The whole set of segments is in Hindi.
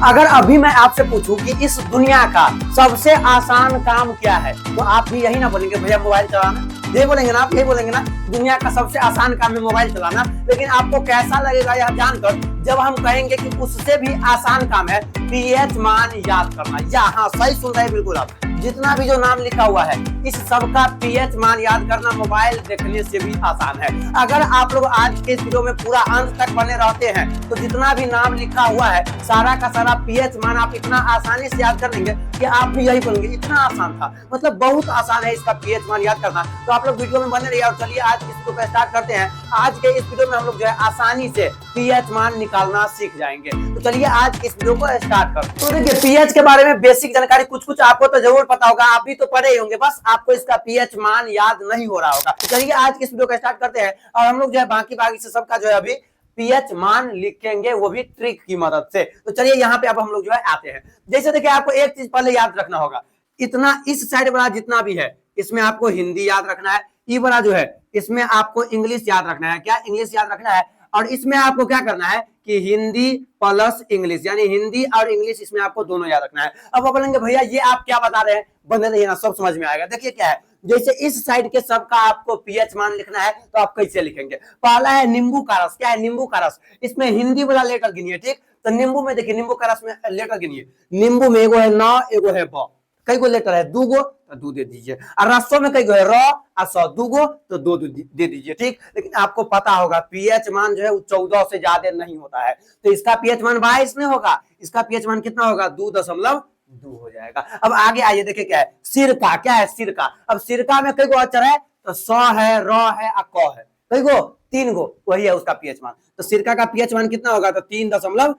अगर अभी मैं आपसे पूछूं कि इस दुनिया का सबसे आसान काम क्या है, तो आप भी यही ना बोलेंगे भैया मोबाइल चलाना। यही बोलेंगे ना, आप यही बोलेंगे ना, दुनिया का सबसे आसान काम है मोबाइल चलाना। लेकिन आपको कैसा लगेगा यह जानकर जब हम कहेंगे कि उससे भी आसान काम है पीएच मान याद करना। यहाँ सही सुन रहे हैं बिल्कुल आप। जितना भी जो नाम लिखा हुआ है इस सबका पीएच मान याद करना मोबाइल देखने से भी आसान है। अगर आप लोग आज के इस वीडियो में पूरा अंत तक बने रहते हैं तो जितना भी नाम लिखा हुआ है सारा का सारा पीएच मान आप इतना आसानी से याद कर लेंगे कि आप भी यही बोलेंगे इतना आसान था। मतलब बहुत आसान है इसका पीएच मान याद करना। तो आप लोग वीडियो में बने रहिए और चलिए आज इस वीडियो को स्टार्ट करते हैं। आज के इस वीडियो में हम लोग जो है आसानी से पीएच मान निकालना सीख जाएंगे। तो चलिए आज इस वीडियो को स्टार्ट करते हैं। तो देखिए पीएच के बारे में बेसिक जानकारी कुछ आपको तो जरूर पता होगा, आप भी तो पढ़े ही होंगे, बस आपको इसका पीएच मान याद नहीं हो रहा होगा। तो चलिए आज इस वीडियो को स्टार्ट करते हैं और हम लोग जो है बाकी से सबका जो है अभी पीएच मान लिखेंगे, वो भी ट्रिक की मदद से। तो चलिए यहाँ पे अब हम लोग जो है आते हैं। जैसे देखिए आपको एक चीज पहले याद रखना होगा, इतना इस साइड वाला जितना भी है इसमें आपको हिंदी याद रखना है, ये वाला जो है इसमें आपको इंग्लिश याद रखना है। क्या इंग्लिश याद रखना है? और इसमें आपको क्या करना है कि हिंदी प्लस इंग्लिश, यानी हिंदी और इंग्लिश इसमें आपको दोनों याद रखना है। अब वो बोलेंगे भैया ये आप क्या बता रहे हैं, बने रहिए ना, सब समझ में आएगा। देखिए क्या है, जैसे इस साइड के सबका आपको पीएच मान लिखना है तो आप कैसे लिखेंगे। पहला है नींबू का रस। क्या है नींबू का रस? इसमें हिंदी वाला लेटर गिनिए, ठीक। तो नींबू में देखिए नींबू का रस में लेटर गिनिए। नींबू में एगो है न, एगो है ब, कई गो लेटर है? दूगो, तो दू दे दीजिए। और रसों में कई गो है? र और स, दूगो, तो दो दे दीजिए, ठीक। लेकिन आपको पता होगा पीएच मान जो है वो 14 से ज्यादा नहीं होता है, तो इसका पीएच मान 22 में होगा। इसका पीएच मान कितना होगा? 2.2 हो जाएगा। अब आगे आइए, देखिए क्या है सिरका। क्या है सिरका? अब सिरका में कई गो अक्षर है? तो स है, र है और क है। कई गो? 3 गो, वही है उसका पीएच मान। तो सिरका का पीएच मान कितना होगा? तो 3.0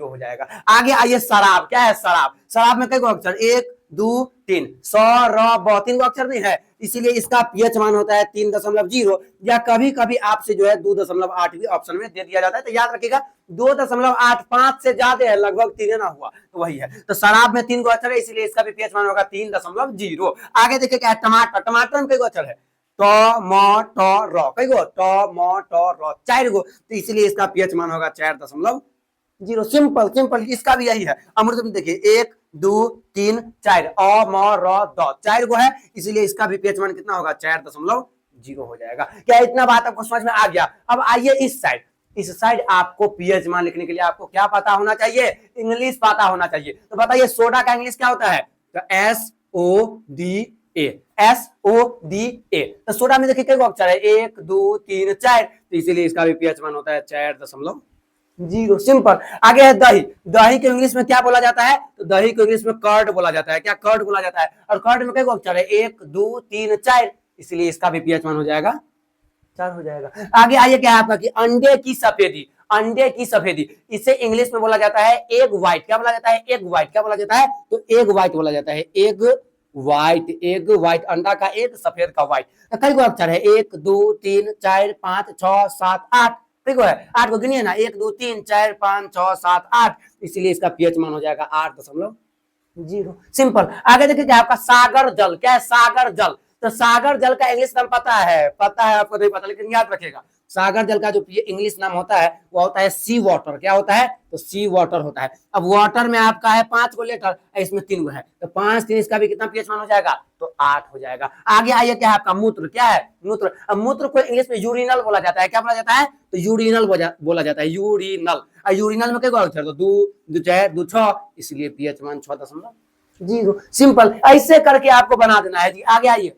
हो जाएगा। आगे आइए शराब। क्या है शराब? शराब में कई गो अक्षर? 1 2 3, स र ब, 3 गो अक्षर नहीं है, इसीलिए इसका पीएच मान होता है 3.0। या कभी कभी आपसे जो है 2.8 भी ऑप्शन में दे दिया जाता है, तो याद रखिएगा 2.85 से ज्यादा है, लगभग 3 ना हुआ तो वही है। तो शराब में 3 गो अक्षर है, इसीलिए इसका भी पीएच मान होगा 3.0। आगे देखिए क्या है टमाटर। टमाटर में कई गो अक्षर है? टमाटर, कई गो? टमाटर, 4 गो, तो इसीलिए इसका पीएच मान होगा 4.0। सिंपल इसका भी यही है। अमृत में देखिए 1 2 3 4, अ म र द, 4 गो है, इसीलिए इसका भी पीएच मान कितना होगा? 4.0 हो जाएगा। क्या इतना बात आपको समझ में आ गया? अब आइए इस साइड। इस साइड आपको पीएच मान लिखने के लिए आपको क्या पता होना चाहिए? इंग्लिश पता होना चाहिए। तो बताइए सोडा का इंग्लिश क्या होता है? तो SODA, SODA। तो सोडा में देखिए कई अक्षर है? 1 2 3 4, तो इसीलिए इसका भी पीएच मान होता है 4.0। सिंपल। आगे है दही। दही के इंग्लिश में क्या बोला जाता है? तो दही को इंग्लिश में कर्ड बोला जाता है। क्या कर्ड बोला जाता है? और कर्ड में कई अक्षर है? 1 2 3 4, इसलिए इसका भी पीएच मान हो जाएगा 4 हो जाएगा। आगे आइए क्या है आपका कि अंडे की सफेदी। अंडे की सफेदी इसे इंग्लिश में बोला जाता है एग व्हाइट। क्या बोला जाता है? Egg white. क्या बोला जाता है? तो एग व्हाइट बोला जाता है। एग व्हाइट, एग व्हाइट, अंडा का एग, सफेद का व्हाइट। तो कई गो अक्षर है? 1 2 3 4 5 6 7 8, ठीक है 8 को गिनिए ना, 1 2 3 4 5 6 7 8, इसलिए इसका पीएच मान हो जाएगा 8.0। सिंपल। आगे देखिए क्या आपका सागर जल। क्या है सागर जल? तो सागर जल का इंग्लिश नाम पता है? पता है आपको? नहीं पता, लेकिन याद रखिएगा सागर जल का जो इंग्लिश नाम होता है वो होता है सी वाटर। क्या होता है? तो सी वाटर होता है। अब वाटर में आपका है 5 गो लेटर, इसमें 3 गो है, तो 5 3 इसका भी कितना पीएच मान हो जाएगा? तो 8 हो जाएगा। आगे आइए क्या है आपका मूत्र। क्या है मूत्र? अब मूत्र को इंग्लिश में यूरिनल बोला जाता है। क्या बोला जाता है? तो यूरिनल बोला जाता है, यूरिनल। और यूरिनल में कई गो अक्षर? तो 2 2 4 2 6, इसलिए पीएच मान 6.0। सिंपल। ऐसे करके आपको बना देना है जी। आगे आइए,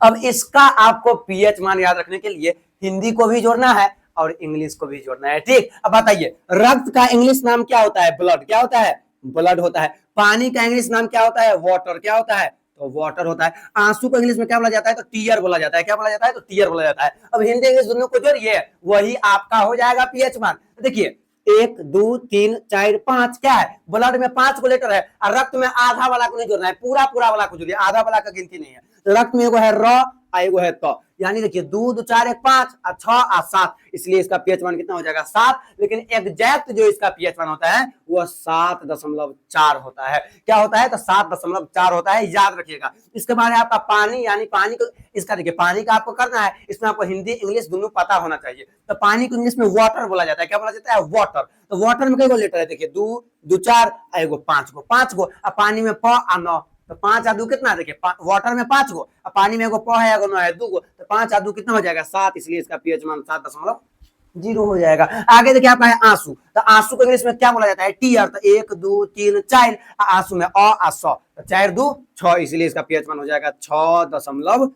अब इसका आपको पीएच मान याद रखने के लिए हिंदी को भी जोड़ना है और इंग्लिश को भी जोड़ना है, ठीक। अब बताइए रक्त का इंग्लिश नाम क्या होता है? ब्लड। क्या होता है? ब्लड होता है। पानी का इंग्लिश नाम क्या होता है? वाटर। क्या होता है? तो वाटर होता है। आंसू को इंग्लिश में क्या बोला जाता है? तो टीयर बोला जाता है। क्या बोला जाता है? तो टीयर बोला जाता है। अब हिंदी इंग्लिश दोनों को जोड़िए, वही आपका हो जाएगा पीएच मान। देखिए 1 2 3 4 5, क्या है? ब्लड में 5 गो लेटर है और रक्त में आधा वाला को नहीं जोड़ना है, पूरा वाला को जोड़िए, आधा वाला का गिनती नहीं है। रक्त में एगो है र और एगो है त, यानी देखिए 2 2 4 1 5 और 6 और 7, इसलिए इसका पीएच मान कितना हो जाएगा 7। लेकिन एग्जैक्ट जो इसका पीएच मान होता है वो 7.4 होता है। क्या होता है? तो 7.4 होता है, याद रखिएगा। इसके बाद है आपका पानी, यानी पानी को, इसका देखिए पानी का आपको करना है, इसमें आपको हिंदी इंग्लिश दोनों पता होना चाहिए। तो पानी को इंग्लिश में वाटर बोला जाता है। क्या बोला जाता है? वाटर। तो वाटर में कई लेटर है? देखिए 2 2 4 एगो 5 गो, 5 गो। अब पानी में प आ 9, तो 5 आ 2 कितना? देखिए वाटर में 5 गो, अब पानी में एगो प है एगो 9 है 2 गो, तो 5 आ 2 कितना हो जाएगा? 7, इसलिए इसका पीएच मान 7.0 हो जाएगा। आगे देखिए आपका है आंसू। तो आंसू को इंग्लिश में क्या बोला जाता है? टीयर। तो 1 2 3 4, आंसू में अ आ स, तो 4 2 6, इसलिए इसका पीएच मान हो जाएगा 6.0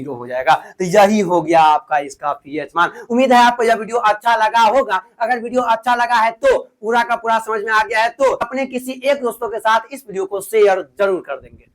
हो जाएगा। तो यही हो गया आपका इसका पीएच मान। उम्मीद है आपको यह वीडियो अच्छा लगा होगा। अगर वीडियो अच्छा लगा है तो पूरा का पूरा समझ में आ गया है तो अपने किसी एक दोस्तों के साथ इस वीडियो को शेयर जरूर कर देंगे।